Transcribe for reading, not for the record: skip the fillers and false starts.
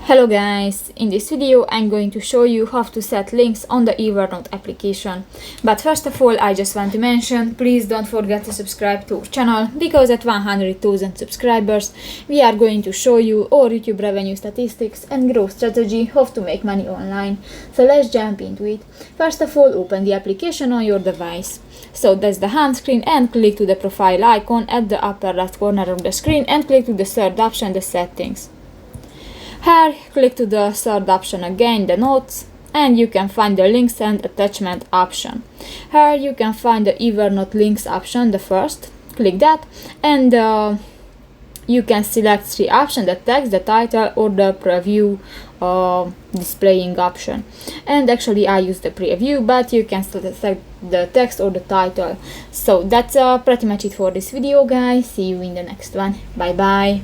Hello guys, in this video I'm going to show you how to set links on the Evernote application. But first of all, I just want to mention, please don't forget to subscribe to our channel, because at 100,000 subscribers we are going to show you our YouTube revenue statistics and growth strategy, how to make money online. So let's jump into it. First of all, open the application on your device. So that's the home screen, and click to the profile icon at the upper left corner of the screen and click to the third option, the settings. Here, click to the third option again, the notes, and you can find the links and attachment option. Here you can find the Evernote links option, the first. Click that, and you can select three options: the text, the title, or the preview displaying option. And actually I use the preview, but you can select the text or the title. So that's pretty much it for this video, guys. See you in the next one. Bye bye.